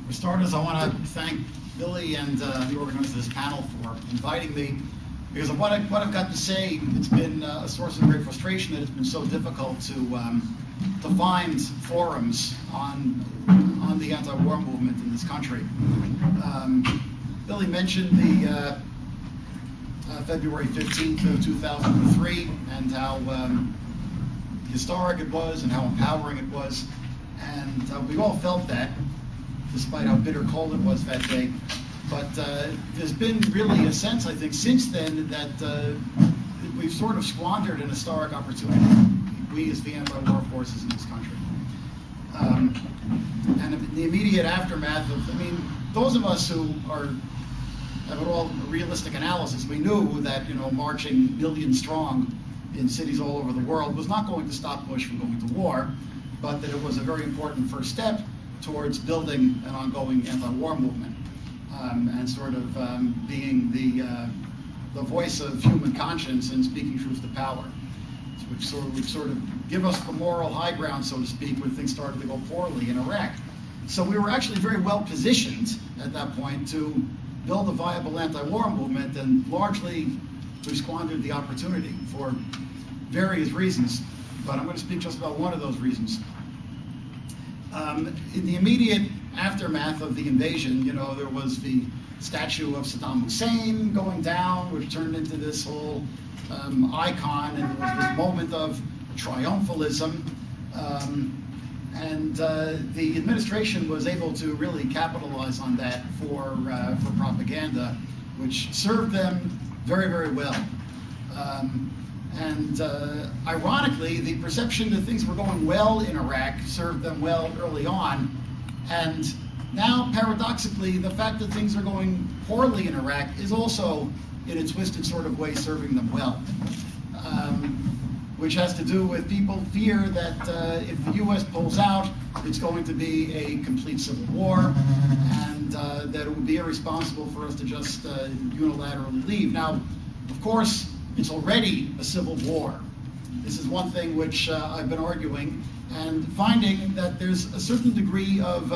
For starters, I want to thank Billy and the organizers of this panel for inviting me, because of what I've got to say, it's been a source of great frustration that it's been so difficult to find forums on the anti-war movement in this country. Billy mentioned the February 15th of 2003 and how historic it was and how empowering it was, and we all felt that, despite how bitter cold it was that day. But there's been really a sense, I think, since then that we've sort of squandered an historic opportunity, we as the anti-war forces in this country. And in the immediate aftermath of, those of us who have all realistic analysis, we knew that, marching millions strong in cities all over the world was not going to stop Bush from going to war, but that it was a very important first step towards building an ongoing anti-war movement, and sort of being the voice of human conscience and speaking truth to power, which would sort of give us the moral high ground, so to speak, when things started to go poorly in Iraq. So we were actually very well positioned at that point to build a viable anti-war movement, and largely we squandered the opportunity for various reasons, but I'm going to speak just about one of those reasons. In the immediate aftermath of the invasion, there was the statue of Saddam Hussein going down, which turned into this whole icon, and there was this moment of triumphalism. And the administration was able to really capitalize on that for propaganda, which served them very, very well. Ironically, the perception that things were going well in Iraq served them well early on. And now, paradoxically, the fact that things are going poorly in Iraq is also, in a twisted sort of way, serving them well. Which has to do with people fear that if the U.S. pulls out, it's going to be a complete civil war, and that it would be irresponsible for us to just unilaterally leave. Now, of course, it's already a civil war. This is one thing which I've been arguing, and finding that there's a certain degree of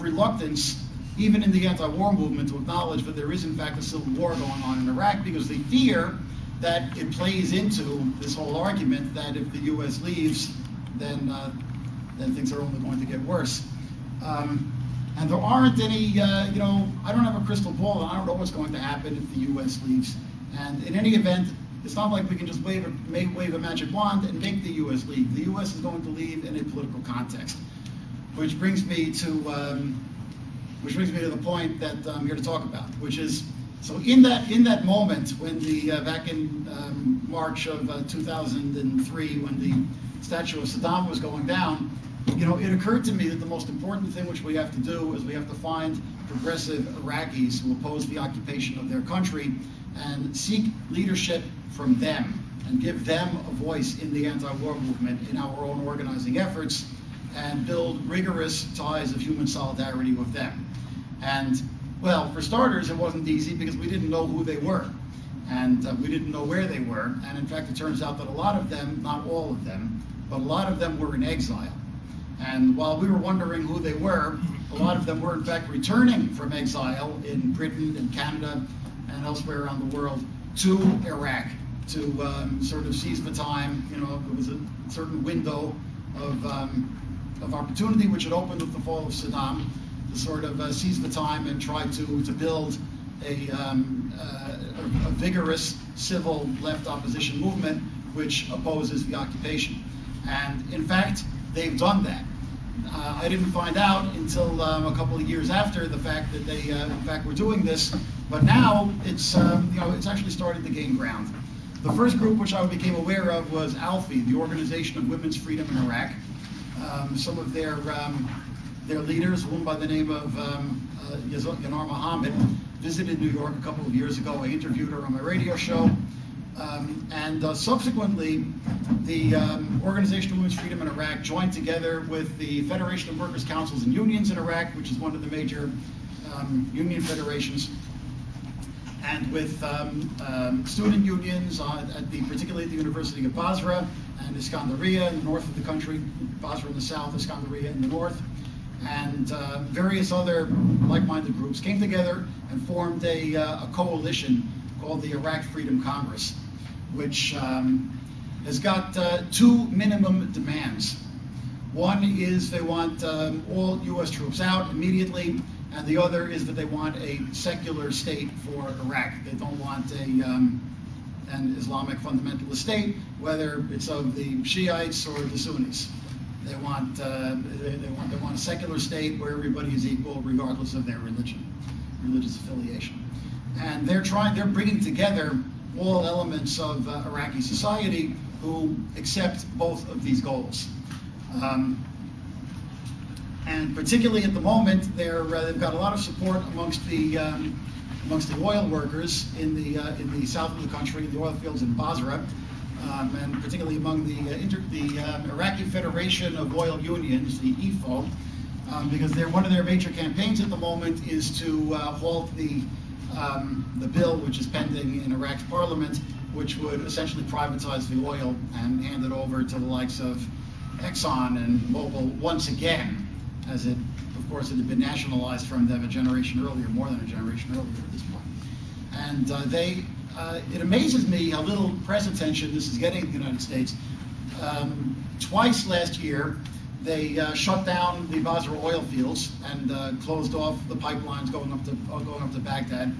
reluctance, even in the anti-war movement, to acknowledge that there is in fact a civil war going on in Iraq, because they fear that it plays into this whole argument that if the U.S. leaves, then things are only going to get worse. And there aren't any, I don't have a crystal ball, and I don't know what's going to happen if the U.S. leaves. And in any event, it's not like we can just wave a magic wand and make the U.S. leave. The U.S. is going to leave in a political context, which brings me to the point that I'm here to talk about, which is, so in that moment when back in March of 2003, when the statue of Saddam was going down, it occurred to me that the most important thing which we have to do is we have to find progressive Iraqis who oppose the occupation of their country and seek leadership from them and give them a voice in the anti-war movement in our own organizing efforts, and build rigorous ties of human solidarity with them. And well, for starters, it wasn't easy because we didn't know who they were, and we didn't know where they were. And in fact, it turns out that a lot of them, not all of them, but a lot of them were in exile. And while we were wondering who they were, a lot of them were in fact returning from exile in Britain and Canada and elsewhere around the world to Iraq to sort of seize the time. There was a certain window of opportunity which had opened with the fall of Saddam, to sort of seize the time and try to build a vigorous civil left opposition movement which opposes the occupation. And in fact, they've done that. I didn't find out until a couple of years after the fact that they, in fact, were doing this. But now it's, it's actually starting to gain ground. The first group which I became aware of was ALFI, the Organization of Women's Freedom in Iraq. Some of their leaders, one by the name of Yanar Mohammed, visited New York a couple of years ago. I interviewed her on my radio show. Subsequently, the Organization of Women's Freedom in Iraq joined together with the Federation of Workers' Councils and Unions in Iraq, which is one of the major union federations, and with student unions, particularly at the University of Basra and Iskandariya in the north of the country, Basra in the south, Iskandariya in the north, and various other like-minded groups came together and formed a coalition called the Iraq Freedom Congress, which has got two minimum demands. One is they want all U.S. troops out immediately, and the other is that they want a secular state for Iraq. They don't want an Islamic fundamentalist state, whether it's of the Shiites or the Sunnis. They want a secular state where everybody is equal, regardless of their religious affiliation. And they're bringing together all elements of Iraqi society who accept both of these goals. And particularly at the moment, they've got a lot of support amongst the oil workers in the south of the country, in the oil fields in Basra, and particularly among the Iraqi Federation of Oil Unions, the IFO, because one of their major campaigns at the moment is to halt the bill which is pending in Iraq's parliament, which would essentially privatize the oil and hand it over to the likes of Exxon and Mobil once again, as it, of course, it had been nationalized from them a generation earlier, more than a generation earlier at this point. And it amazes me how little press attention this is getting in the United States. Twice last year, they shut down the Basra oil fields and closed off the pipelines going up to Baghdad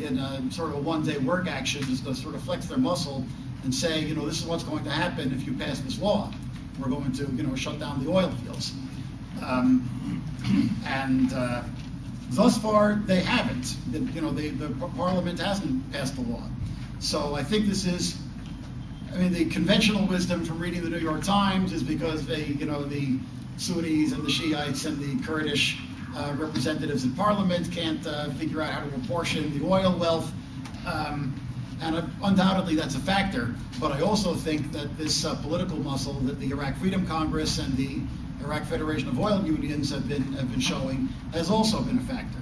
in a sort of a one-day work action, just to sort of flex their muscle and say, you know, this is what's going to happen if you pass this law. We're going to, you know, shut down the oil fields. Thus far, they haven't. The Parliament hasn't passed the law. So I think this is, I mean, the conventional wisdom from reading the New York Times is because the Sunnis and the Shiites and the Kurdish representatives in Parliament can't figure out how to apportion the oil wealth. And undoubtedly that's a factor, but I also think that this political muscle that the Iraq Freedom Congress and the Iraq Federation of Oil Unions have been showing has also been a factor.